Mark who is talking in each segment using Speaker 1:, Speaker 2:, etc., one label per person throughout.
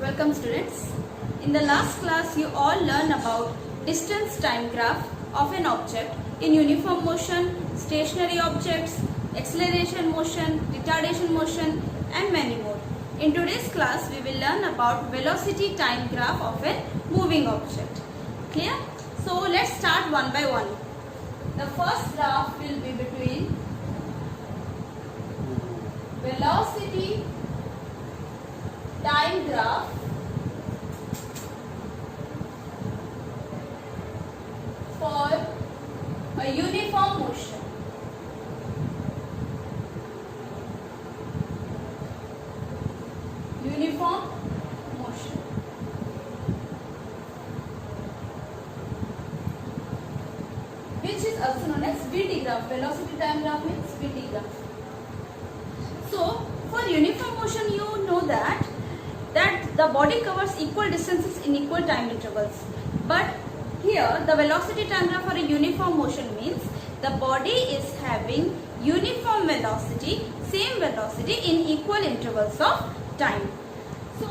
Speaker 1: Welcome students. In the last class you all learned about distance time graph of an object in uniform motion, stationary objects, acceleration motion, retardation motion and many more. In today's class we will learn about velocity time graph of a moving object. Clear? So let's start one by one. The first graph will be between velocity time graph for a uniform motion. Uniform motion. Which is also known as VT graph. Velocity time graph means VT graph. So for uniform motion you know that the body covers equal distances in equal time intervals. But here the velocity time graph for a uniform motion means the body is having uniform velocity, same velocity in equal intervals of time. So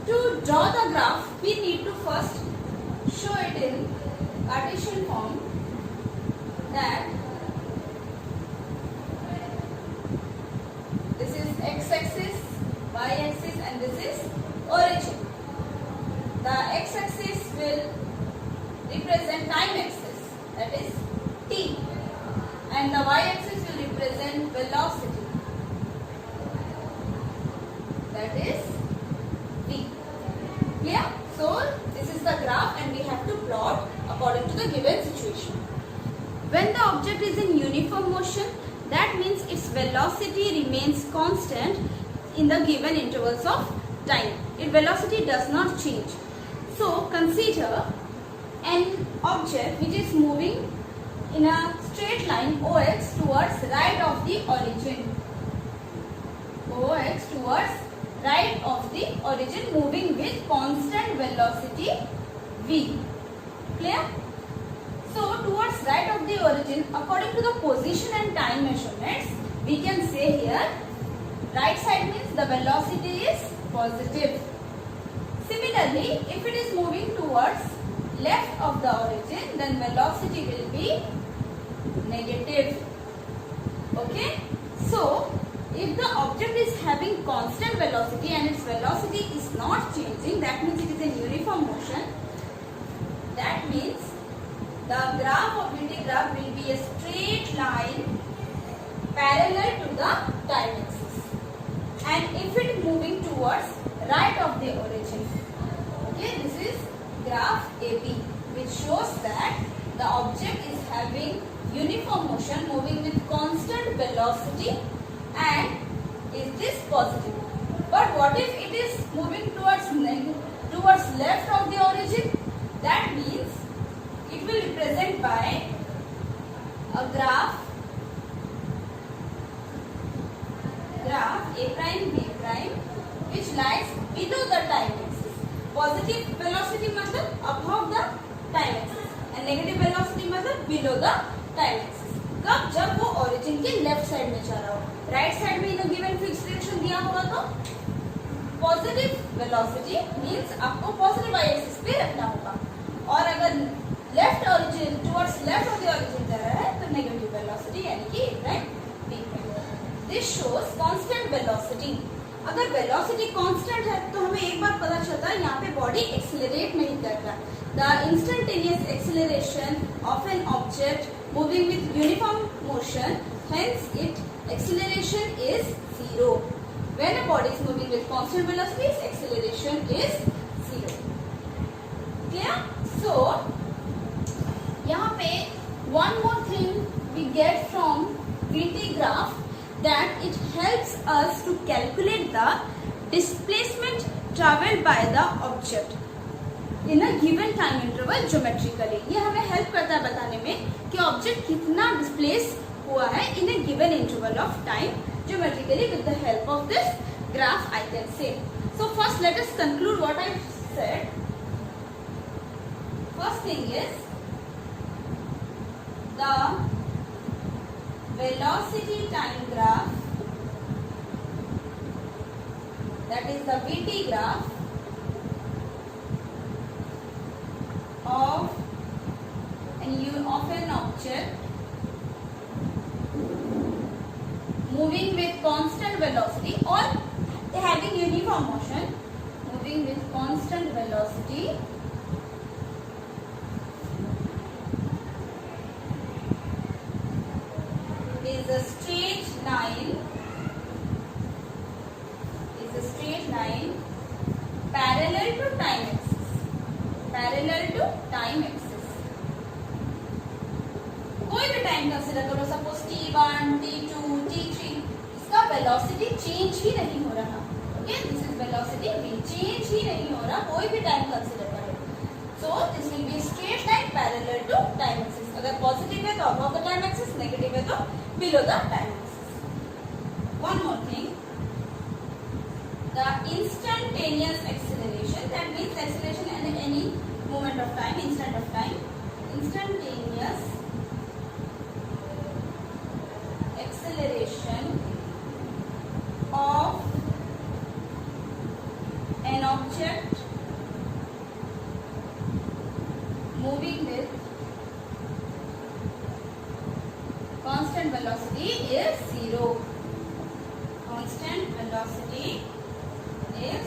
Speaker 1: to draw the graph we need to first show it in Cartesian form, that this is x-axis, y-axis and this is origin. The x-axis will represent time axis, that is t, and the y-axis will represent velocity, that is v. Clear? So this is the graph and we have to plot according to the given situation. When the object is in uniform motion, that means its velocity remains constant in the given intervals of time. Its velocity does not change. So consider an object which is moving in a straight line OX towards right of the origin. OX towards right of the origin, moving with constant velocity v. Clear? So towards right of the origin, according to the position and time measurements, we can say here right side means the velocity is positive. Similarly, if it is moving towards left of the origin, then velocity will be negative. Okay? So if the object is having constant velocity and its velocity is not changing, that means it is in uniform motion. That means the graph of VT graph will be a straight line parallel to the time axis. And if it is moving towards right of the origin, okay, this is graph AB, which shows that the object is having uniform motion, moving with constant velocity, and is this positive. But what if it is moving towards left of the origin? That means it will represent by a graph A prime B prime, which lies below the time axis. Positive velocity matlab above the time axis and negative velocity matlab below the time axis. कब? जब वो origin के left side में जा रहा हो. Right side में इन्हें given fixed direction दिया होगा तो positive velocity means आपको positive y axis पे रखना होगा. और अगर left origin towards left of the origin जा रहा है तो negative velocity यानी कि A prime B prime. This shows constant velocity. अगर velocity constant है तो हमें एक बात पता चलता है यहाँ पे body accelerate नहीं कर रहा. The instantaneous acceleration of an object moving with uniform motion, hence its acceleration is zero. When a body is moving with constant velocity, its acceleration is zero. Clear? So यहाँ पे one more thing we get from VT graph, that it helps us to calculate the displacement traveled by the object in a given time interval geometrically. ये हमें help करता है बताने में कि object कितना displace हुआ है in a given interval of time geometrically with the help of this graph I can say. So first let us conclude what I said. First thing is the velocity time graph, that is the VT graph, constant velocity or having uniform motion, moving with constant velocity is a straight line parallel to time axis. कोई भी time consider करो, suppose t1, t2, t3, इसका velocity change ही नहीं हो रहा. Okay, this is velocity change ही नहीं हो रहा, कोई भी टाइम कंसीडर करो. So this will be straight line parallel to time axis. अगर पॉजिटिव है तो above the time axis, negative है तो below the time axis. One more thing, the instantaneous acceleration, that means acceleration at any moment of time, instant of time. Instantaneous acceleration of an object moving with constant velocity is zero. Constant velocity is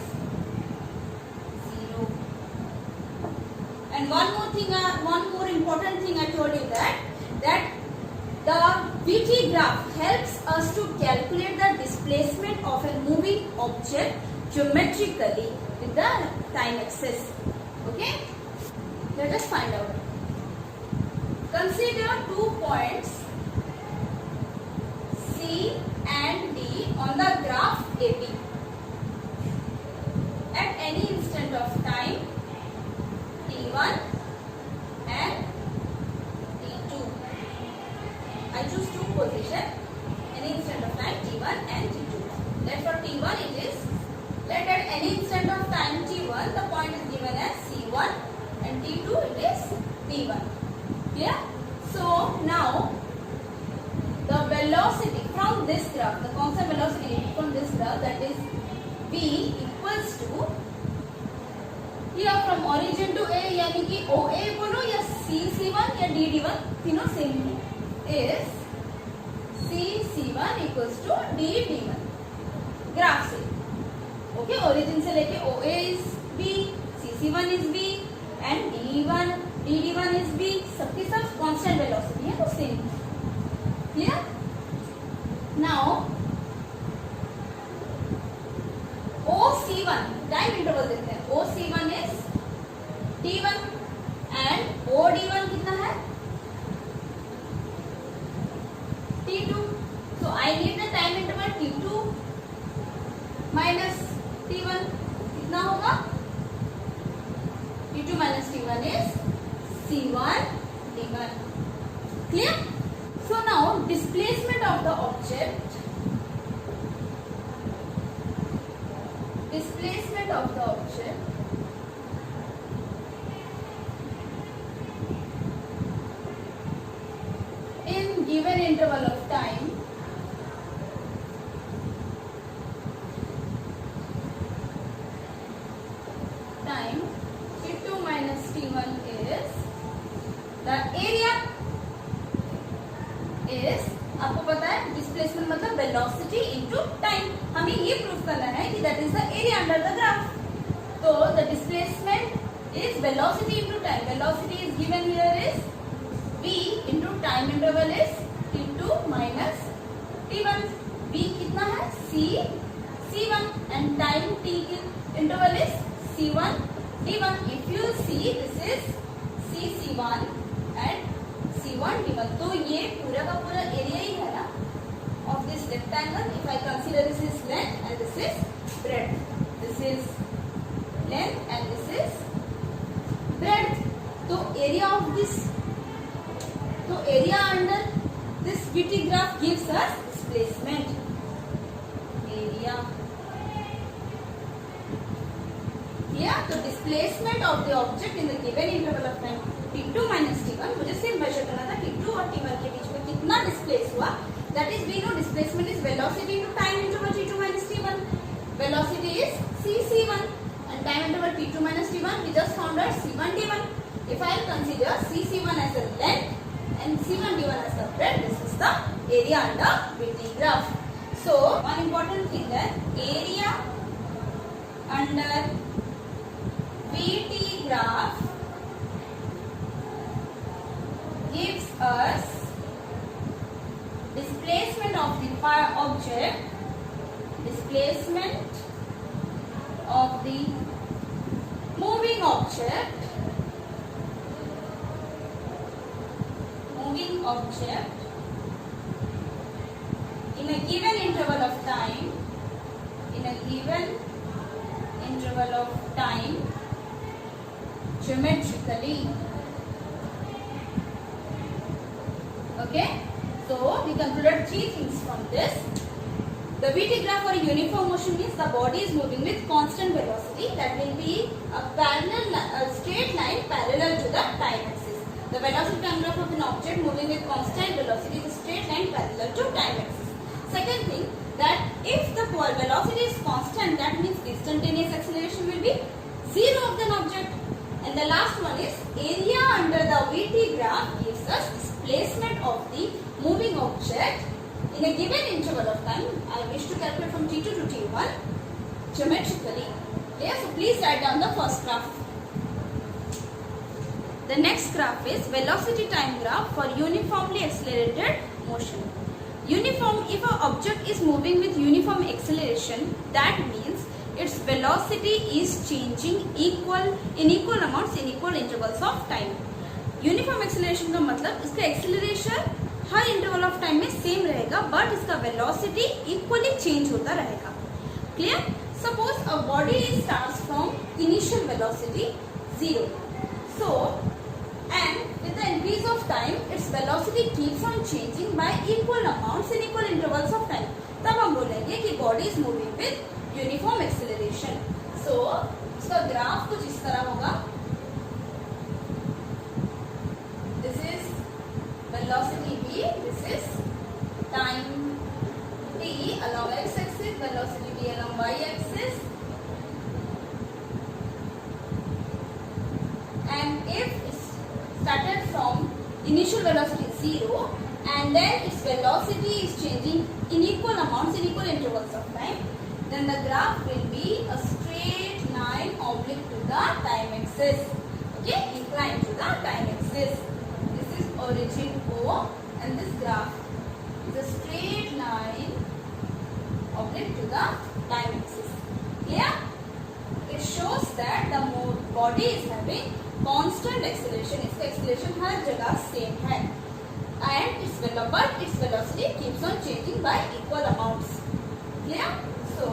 Speaker 1: zero. And one more important thing I told you that the VT graph helps us to calculate the displacement of a moving object geometrically with the time axis. Okay, let us find out. Consider 2 points C and D on the graph AB. At any instant of time t1 and t2. I choose 2 position, any instant of time t1 and t2. Let for t1 it is, let at any instant of time t1 the point is given as c1 and t2 it is d1. Clear? So now the velocity from this graph, the constant velocity from this graph, that is v equals to, here from origin to A, यानी कि OA बोलो या CC1 या DD1, तीनों same है, is CC1 equals to DD1 graph से. Okay, origin से लेके OA is B, CC1 is B and DD1 is B, सबके सब कांस्टेंट वेलोसिटी है तो same. Clear? Now OC1 time interval देखते हैं. OC1 is T1 and OD1 कितना है? T2. So I need the time interval T2 minus T1. कितना होगा? T2 minus T1 is C1 D1. Clear? So now displacement of the object in given interval of time T2 minus T1 is the area is, आपको पता है displacement मतलब velocity into time. हमें ये proof करना है कि that is the area under the graph. तो the displacement is velocity into time. Velocity is given here is v into time interval is t2 minus t1. v कितना है? c1 and time t interval is c1 d1. If you see this is c1 and C1 D1. तो ये पूरा का पूरा area ही है ना of this rectangle. If I consider this is length and this is breadth, this is length and this is breadth. तो area of this, तो area under this VT graph gives us displacement. Area. Yeah, तो displacement of the object in the given interval of time T2 minus T1. मुझे सिर्फ major करना था T2 और T1 के बीच में कितना डिस्प्लेस हुआ. That is we know displacement is velocity into time interval T2 minus T1. Velocity is c1 and time interval T2 minus T1. We just found out C1 D1. If I consider c1 as the length and C1 D1 as the breadth, this is the area under VT graph. So one important thing that area under VT graph gives us displacement of the object, displacement of the moving object, in a given interval of time, geometrically. Okay, so we concluded three things from this. The VT graph for a uniform motion means the body is moving with constant velocity. That will be a straight line parallel to the time axis. The velocity time graph of an object moving with constant velocity is a straight line parallel to time axis. Second thing, that if the velocity is constant, that means instantaneous acceleration will be zero of the object. And the last one is area under the VT graph gives us displacement of the moving object in a given interval of time. I wish to calculate from T2 to T1 geometrically. Okay, so please write down the first graph. The next graph is velocity time graph for uniformly accelerated motion. If an object is moving with uniform acceleration, that means its velocity is changing in equal amounts in equal intervals of time. Uniform acceleration का मतलब इसका acceleration her interval of time में same रहेगा, but इसका velocity equally change होता रहेगा. Clear? Suppose a body starts from initial velocity 0. So and with the increase of time its velocity keeps on changing by equal amounts in equal intervals of time. तब हम बोलेंगे कि body is moving with uniform acceleration. So इसका graph कुछ इस तरह होगा. This is velocity v, this is time t along x axis, velocity v along y axis. And if started from initial velocity 0 and then its velocity is changing in equal amounts in equal intervals of time, then the graph will be a straight line oblique to the time axis. Okay, inclined to the time axis. This is origin O and this graph is a straight line oblique to the time axis. Clear? It shows that the body is having constant acceleration. इसका acceleration हर जगह same है, and its velocity keeps on changing by equal amounts. Clear? So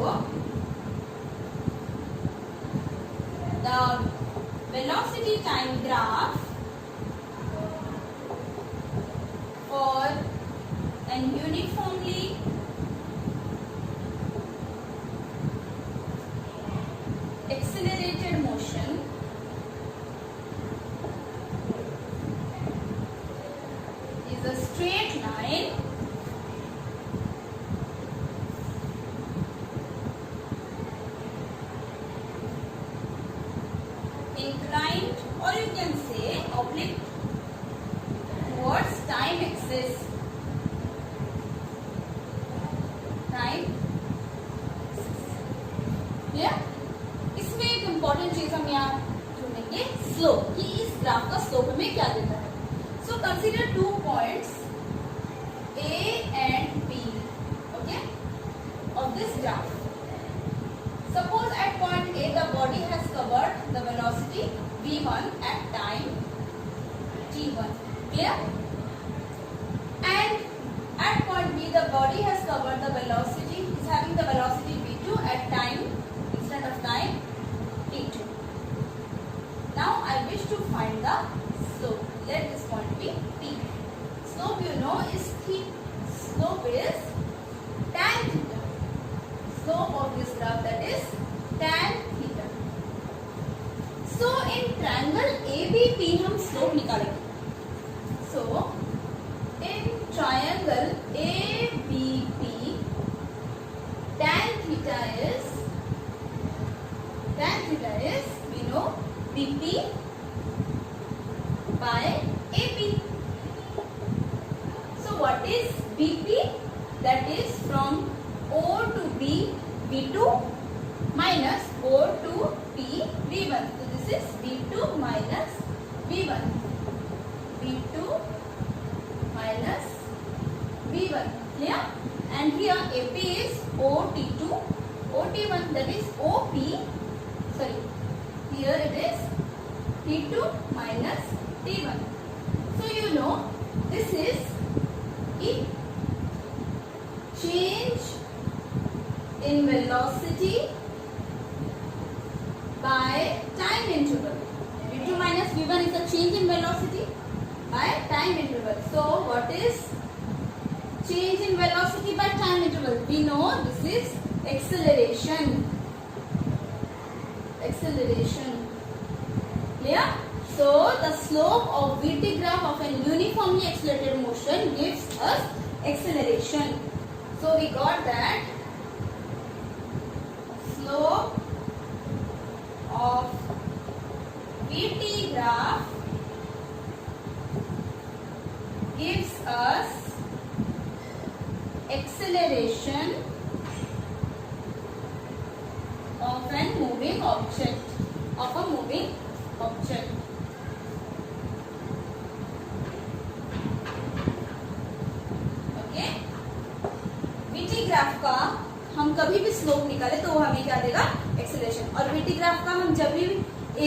Speaker 1: the velocity time graph for an uniformly accelerated motion is a straight line inclined, or you can say oblique towards time axis. इसमें एक important चीज हम यहाँ ढूंढेंगे, slope, कि इस graph का slope हमें क्या देता है. So consider 2 points A and B, okay, of this graph. Suppose at point A the body has covered the velocity v1 at time t1. Clear? And at point B the body has covered the velocity, is having the velocity v2 at time instant of time t2. Now I wish to find the slope. Let this point be P. Slope you know is slope is tan theta. Slope of this graph, that is tan theta. So in triangle ABP हम slope निकालेंगे. So in triangle ABP tan theta is we know BP by AP. So what is BP? That is from O to B V2 minus O to P V1. So this is V2 minus V1. V2 minus V1. Clear? And here AP is OT2, OT1, that is OP. Sorry, here it is T2 minus T1. So you know this is a change in velocity by time interval. V2 minus V1 is a change in velocity by time interval. So what is change in velocity by time interval? We know this is acceleration. Acceleration. Clear? So the slope of VT graph of an uniformly accelerated motion gives us acceleration. So we got that slope of VT graph gives us acceleration of a moving object. Okay, VT graph का हम कभी भी slope निकाले तो वो हमें क्या देगा? एक्सेलरेशन. और VT ग्राफ का हम जब भी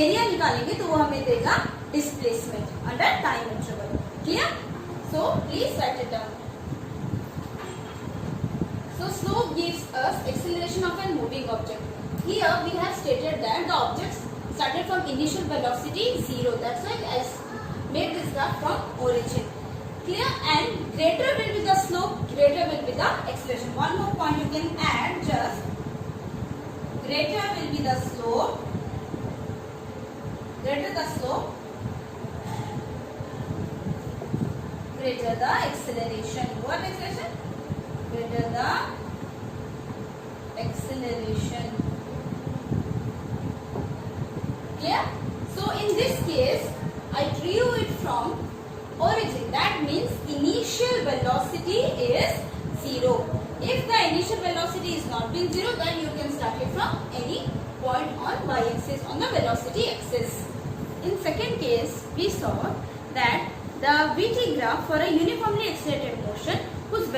Speaker 1: एरिया निकालेंगे तो वो हमें देगा displacement under time interval. Clear? So please right it down. So slope gives us acceleration of a moving object. Here we have stated that the objects started from initial velocity 0. That's why I made this graph from origin. Clear? And greater will be the slope, greater will be the acceleration. One more point you can add, just greater will be the slope, greater the slope, greater the acceleration. What acceleration? Greater the acceleration. Clear? So in this case, I drew it from origin. That means initial velocity is 0. If the initial velocity is not been 0, then you can start it from any point on y-axis, on the velocity axis. In second case, we saw that the VT graph for a uniformly accelerated motion whose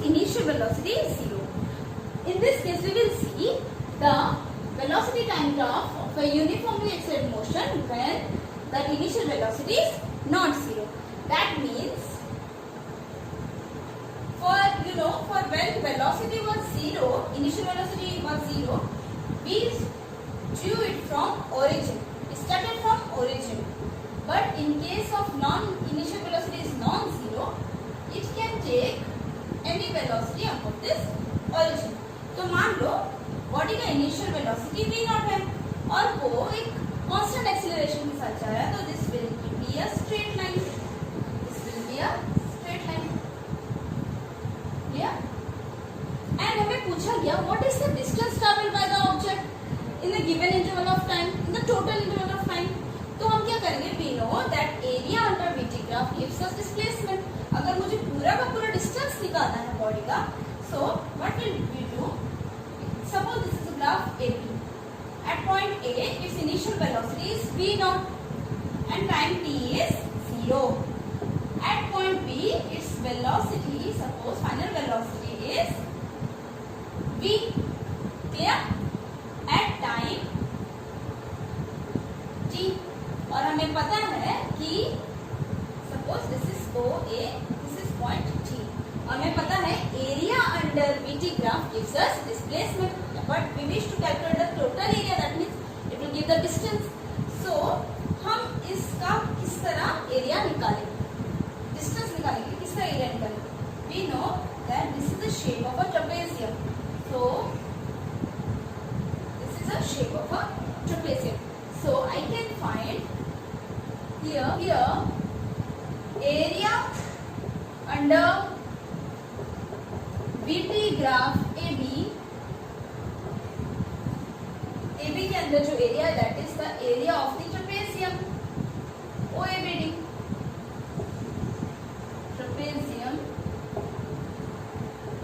Speaker 1: initial velocity is 0. In this case, we will see the velocity time graph of a uniformly accelerated motion when the initial velocity is not 0. That means for when velocity was 0, initial velocity was 0, we drew it from origin. We started from origin. But in case of initial velocity is non-zero, it can take any velocity above this origin. तो मान लो body का initial velocity v0 है और वो एक constant acceleration के साथ जा रहा है, तो this will be a straight line. This will be a straight line. Clear? And हमें पूछा गया what is the distance travelled by the object in the given interval of time, in the total interval of time. तो हम क्या करेंगे? We know that area under VT graph gives us displacement. अगर मुझे पूरा का पूरा डिस्टेंस निकालना है बॉडी का, so what will we do? Suppose this is a graph AB. At point A, its initial velocity is v0 and time t is 0. At point B, its velocity, suppose final velocity is v. Clear? At time t. और हमें पता है कि suppose this is OA, this is point T. हमें पता है area under VT graph gives us displacement, but we wish to calculate the total area, that means it will give the distance. So हम इसका किस तरह area निकालेंगे, distance निकालेंगे, किस तरह area निकालेंगे? We know that this is the shape of a trapezium. So this is a shape of a trapezium. So I can find here area under VT graph AB के अंदर जो area है that is the area of the trapezium OABD. Trapezium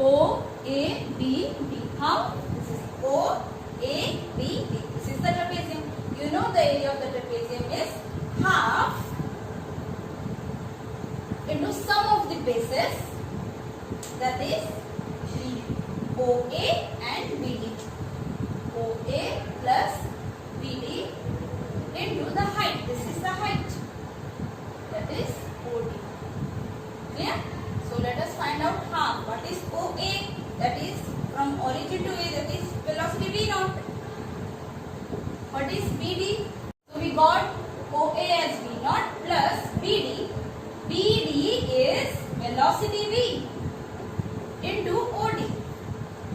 Speaker 1: OABD A, B, B. How? This is O, A, B, B. This is the trapezium. You know the area of the trapezium is half into sum of the bases, that is OA and BD. OA plus BD into the height. This is the height. That is OD. Clear? So let us find out half. What is OA? That is from origin to A. That is velocity V naught. What is BD? So we got OA as V naught plus BD. BD is velocity V into OD.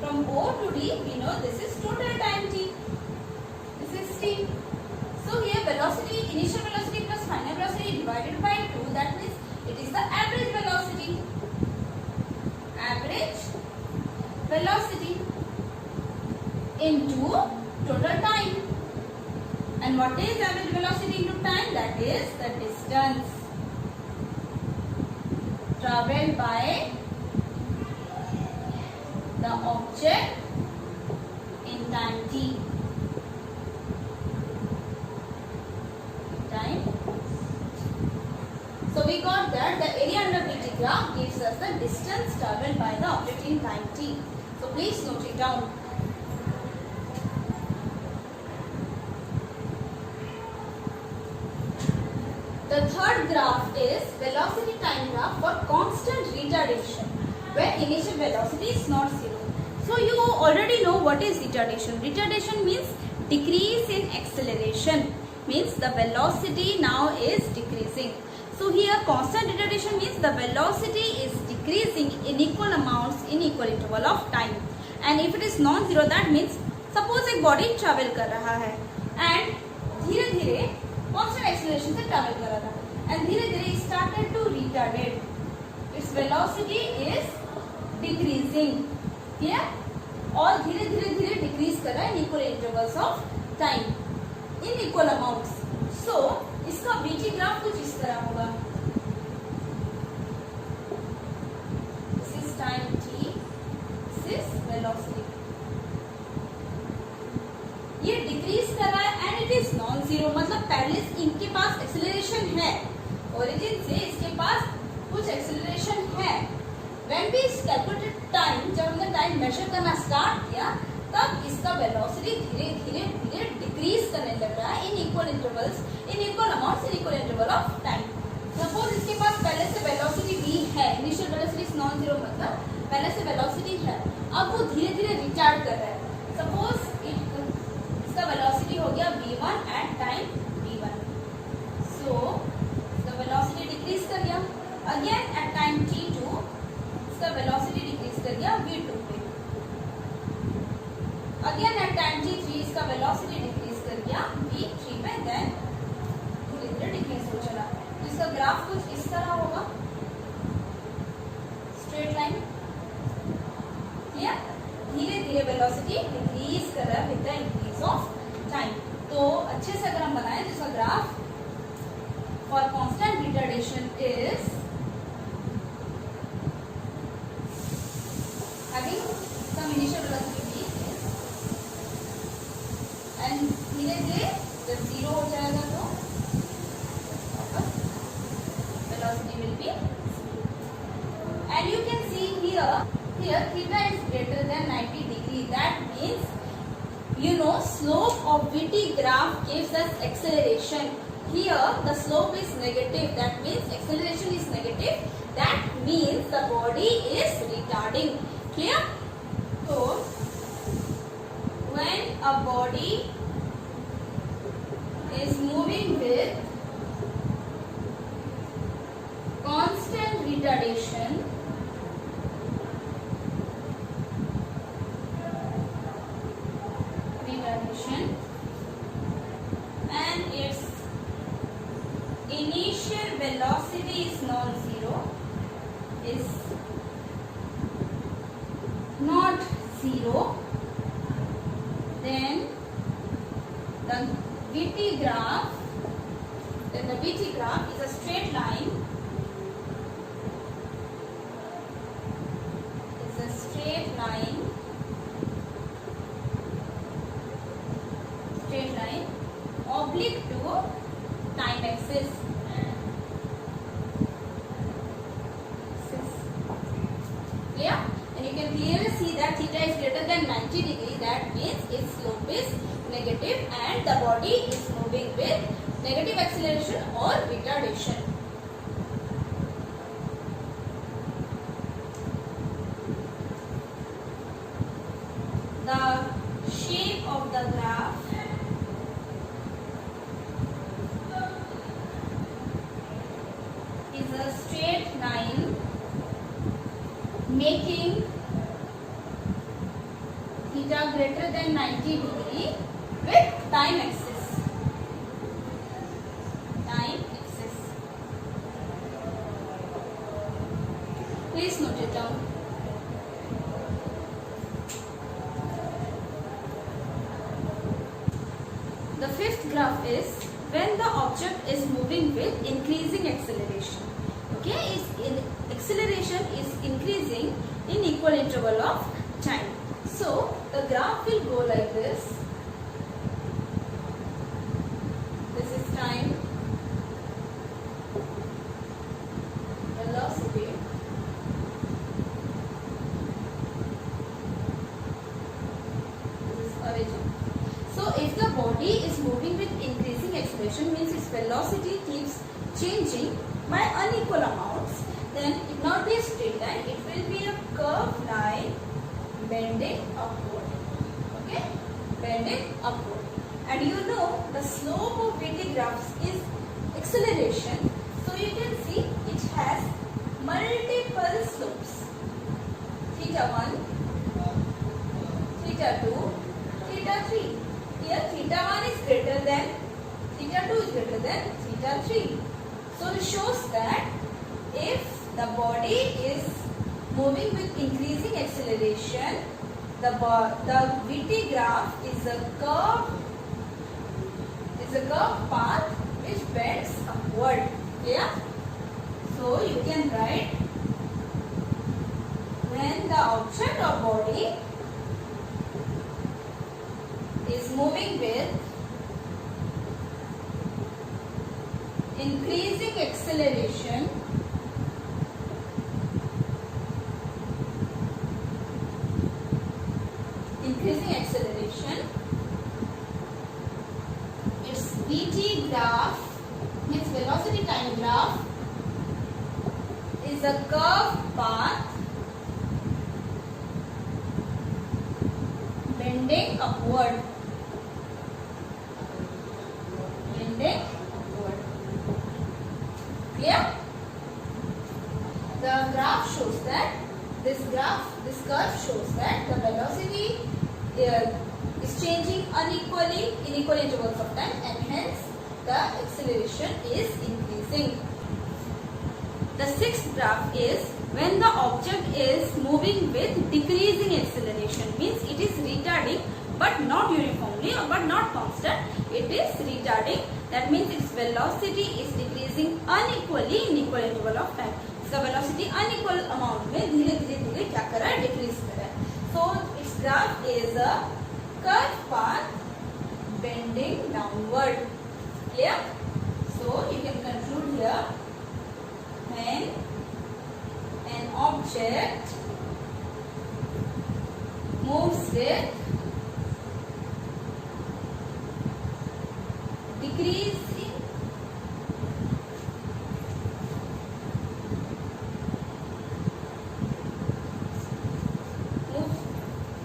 Speaker 1: From O to D, we know this is total time t. This is t. So here velocity, initial velocity plus final velocity divided by 2. That means it is the average velocity. Average velocity into total time. And what is average velocity into time? That is the distance traveled by the object in time t. Time. So we got that the area under BT graph gives us the distance traveled by the object in time t. So please note it down. The third graph is velocity time graph for constant retardation, where initial velocity is not zero. So you already know what is retardation. Retardation means decrease in acceleration. Means the velocity now is decreasing. So here constant retardation means the velocity is decreasing in equal amounts in equal interval of time. And if it is non-zero, that means suppose एक body travel कर रहा है and धीरे धीरे constant acceleration से travel कर रहा था and धीरे धीरे started to retarded. Its velocity is decreasing. Clear? और धीरे धीरे धीरे decrease कर रहा है in equal intervals of time. In equal amounts. So इसका BT ग्राफ कुछ इस तरह होगा. This is time t. This is velocity. ये डिक्रीज कर रहा है and it is non zero. मतलब पहले इनके पास एक्सेलरेशन है, ओरिजिन से इसके पास कुछ एक्सेलरेशन है. व्हेन वी कैलकुलेटेड टाइम, जब हमने टाइम मेजर करना स्टार्ट किया तब इसका वेलोसिटी धीरे धीरे धीरे डिक्रीज करने लग रहा है in equal intervals, in equal amounts, in equal interval of time. Suppose इसके पास पहले से वेलोसिटी v है, initial velocity is non zero, मतलब पहले से वेलोसिटी है. अब वो धीरे धीरे रिटार्ड कर रहा है. सपोज इसका वेलोसिटी हो गया v1 एट टाइम v1. सो इसका वेलोसिटी डिक्रीज कर गया. अगेन एट टाइम t2 इसका वेलोसिटी डिक्रीज कर गया v2 पे. अगेन एट टाइम t3 इसका वेलोसिटी डिक्रीज कर गया v3 पे. देन धीरे धीरे डिक्रीज हो चला. तो इसका ग्राफ कुछ इस तरह होगा, स्ट्रेट लाइन. क्लियर? धीरे धीरे वेलोसिटी डिक्रीज कर रहा है with the increase of time. तो अच्छे से अगर हम बनाएं तो इसका graph for constant retardation is having some initial velocity and धीरे धीरे जब जीरो हो जाएगा तो velocity will be zero. And you can see here theta is greater than 90 degree. That means you know slope of VT graph gives us acceleration. Here the slope is negative. That means acceleration is negative. That means the body is retarding. Clear? So when a body is moving with constant retardation, and its initial velocity is non-zero, is not zero, then the VT graph is a straight line. Is a straight line theta is greater than 90 degree, that means its slope is negative and the body is moving with negative acceleration or retardation. The shape of the graph is a straight line making theta greater than 90 degree with time axis. Time axis. Please note it down. The fifth graph is when the object is moving with increasing acceleration. Okay, acceleration is increasing in equal interval of time. So the graph will go like this. This is time, velocity, this is origin. So if the body is moving with increasing acceleration, means its velocity keeps changing by unequal amounts, then it will not be a straight line, it will be a curved line bending upward. Okay, bending upward. And you know the slope of VT graphs is acceleration. So you can see it has multiple slopes. Theta 1, theta 2, theta 3. Here theta 1 is greater than, theta 2 is greater than theta 3. So it shows that if the body is moving with increasing acceleration, the VT graph is a curved path which bends upward. Yeah. So you can write, when the object or body is moving with increasing acceleration, its VT graph, its velocity time graph, is a curved path bending upward. Bending upward. Clear? The graph shows that this curve shows that the velocity is changing unequally in equal intervals of time, and hence the acceleration is increasing. The sixth graph is when the object is moving with decreasing acceleration, means it is retarding but not uniformly or but not constant, it is retarding. That means its velocity is decreasing unequally in equal interval of time. इसका velocity unequal amount में धीरे धीरे क्या कर रहा है, decrease कर रहा है. So its graph is a curved path bending downward. Clear? So you can conclude here, when an object moves with decreasing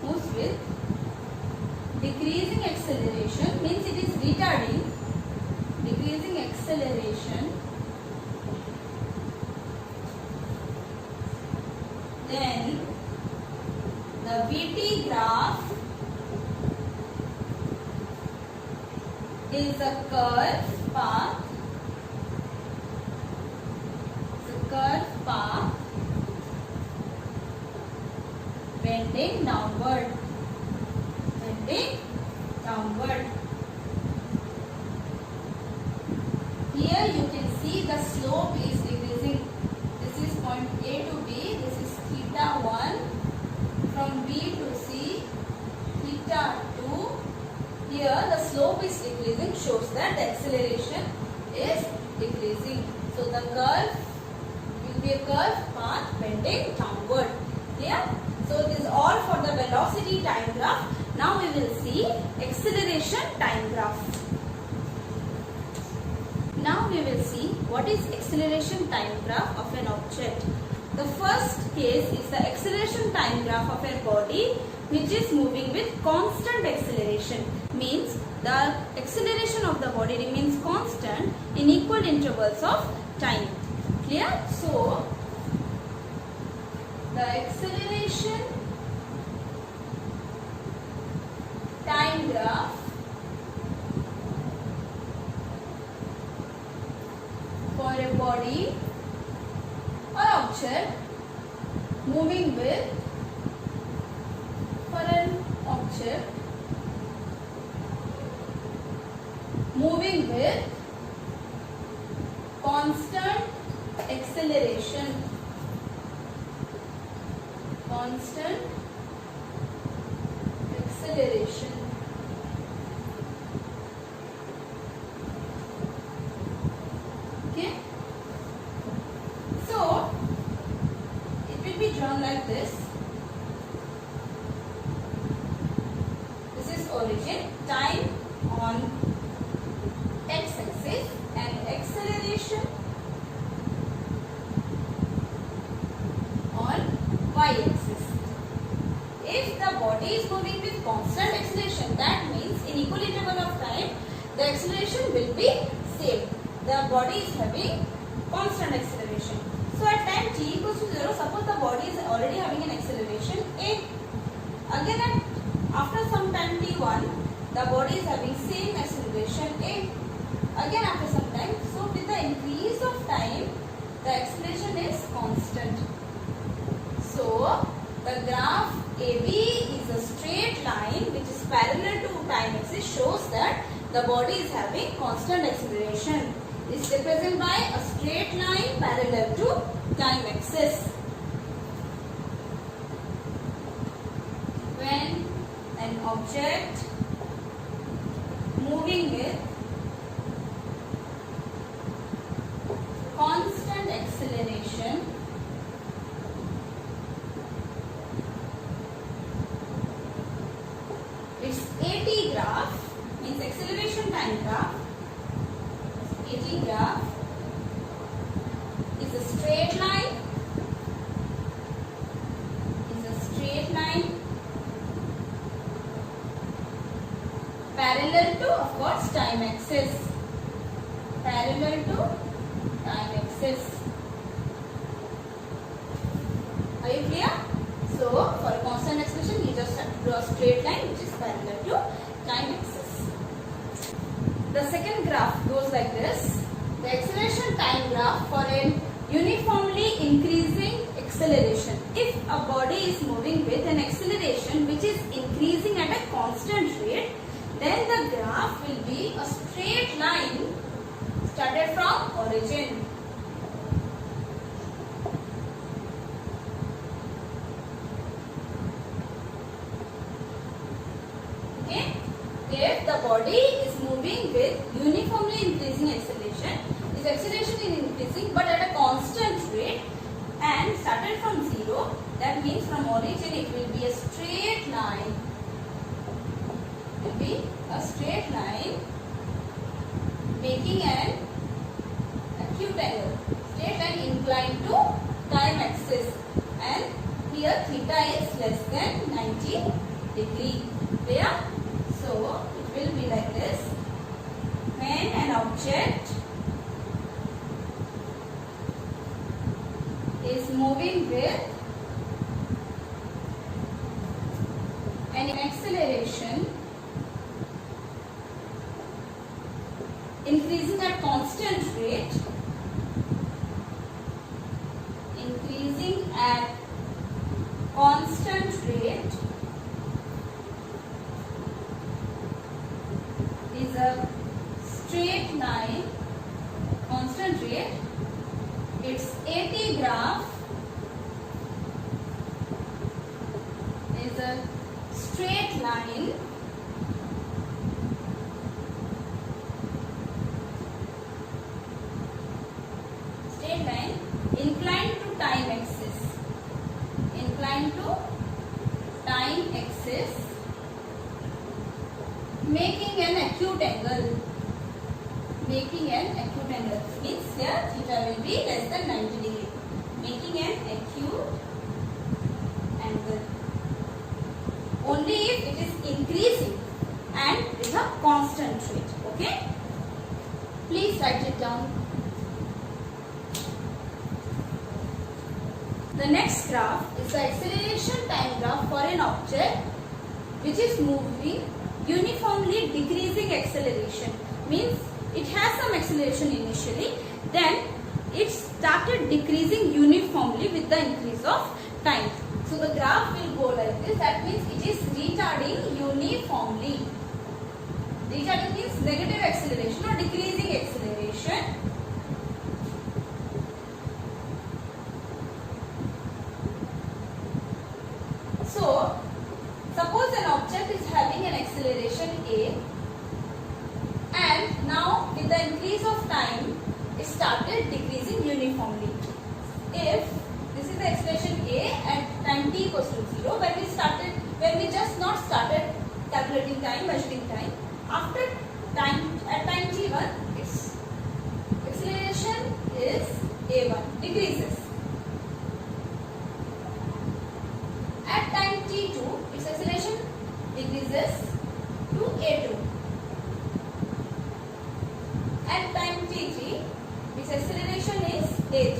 Speaker 1: moves with decreasing acceleration, means it is retarding. Decreasing acceleration, then the VT graph is a curved path. Bending downward. Bending downward. Here you can see the slope is decreasing. This is point A to B. This is theta 1. From B to C, theta 2. Here the slope is decreasing, shows that the acceleration is decreasing. So the curve will be a curved path bending downward. Clear? So this is all for the the velocity time graph. Now we will see acceleration time graph. Now we will see what is acceleration time graph of an object. The first case is the acceleration time graph of a body which is moving with constant acceleration. Means the acceleration of the body remains constant in equal intervals of time. Clear? So, the acceleration time graph for a body or object moving with constant acceleration. Okay. So it will be drawn like this. This is origin, time on x-axis and acceleration on y-axis. If the body is moving with constant acceleration, that means in equal interval of time, the acceleration will be same. The body is having constant acceleration. So at time t equals to 0, suppose the body is already having an acceleration a. Again after some time t1, the body is having same acceleration a. Again after some time, so with the increase of time, the acceleration is constant. So the graph AB is a straight line which is parallel to time axis, shows that the body is having constant acceleration. It is represented by a straight line parallel to time axis. When an object moving with constant acceleration its AT graph, means acceleration time graph, AT graph is a straight line, parallel to, of course, time axis. Parallel to time axis. Are you clear? So, for a constant acceleration, you just have to draw a straight line which is parallel to time axis. The second graph goes like this. The acceleration time graph for an uniformly increasing acceleration. If a body is moving with an acceleration which is increasing at a constant rate, then the graph will be a straight line started from origin. Okay? If the body is moving with uniformly increasing acceleration, this acceleration is increasing but at a constant rate and started from 0, that means from origin it will be a straight line. Making an acute angle, straight line inclined to time axis, and here theta is less than 90 degree. Clear? So it will be like this. When an object is moving with an acceleration increasing at constant rate, is a straight line, constant rate. Its AT graph is a straight line inclined to time axis, inclined to time axis making an acute angle. Making an acute angle means here theta will be less than 90 degree. Making an acute angle. Only if it is increasing and with a constant rate. Okay? Please write it down. The next graph is the acceleration time graph for an object which is moving uniformly decreasing acceleration. Means it has some acceleration initially, then it started decreasing uniformly with the increase of time. So the graph will go like this. That means it is retarding uniformly. Retarding means negative acceleration or decreasing acceleration. So, suppose an object is having an acceleration a, and now with the increase of time, it started decreasing uniformly. If this is the acceleration a at time t equals to 0, when we just not started calculating time, measuring time, after time at time t1, its acceleration is a1, decreases. At time t2, its acceleration decreases to a2. At time t3, its acceleration is a3.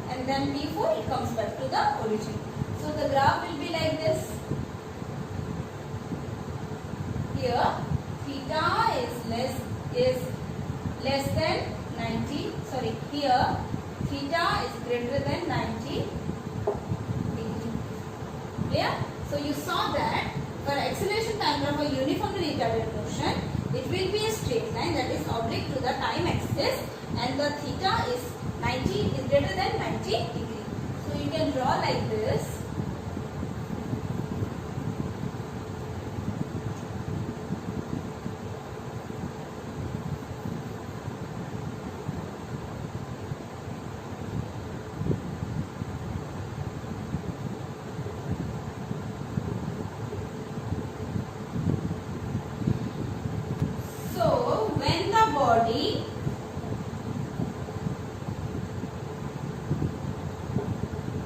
Speaker 1: And then t4, it comes back to the origin. So the graph will be like this. Here, theta is less than 90. Sorry, here theta is greater than 90. Clear? So you saw that for acceleration time graph for uniformly retarded motion, it will be a straight line that is oblique to the time axis, and the theta is greater than 90 degree. So you can draw like this. So when the body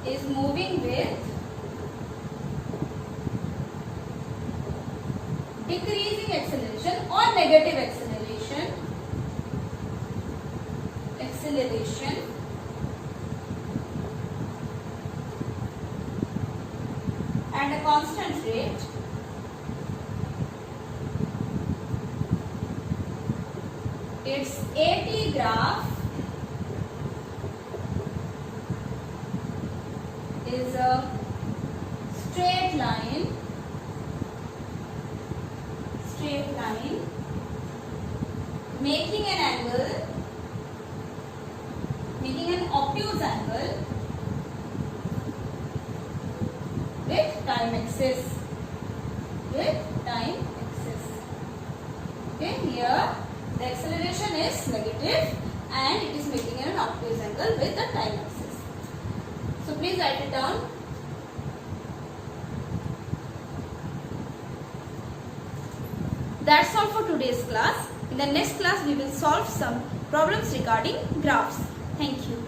Speaker 1: is moving with decreasing acceleration or negative acceleration and a constant rate, its AT graph is a straight line making an obtuse angle with time axis. Okay, here the acceleration is negative and it is making an obtuse angle with the time axis. So please write it down. That's all for today's class. In the next class we will solve some problems regarding graphs. Thank you.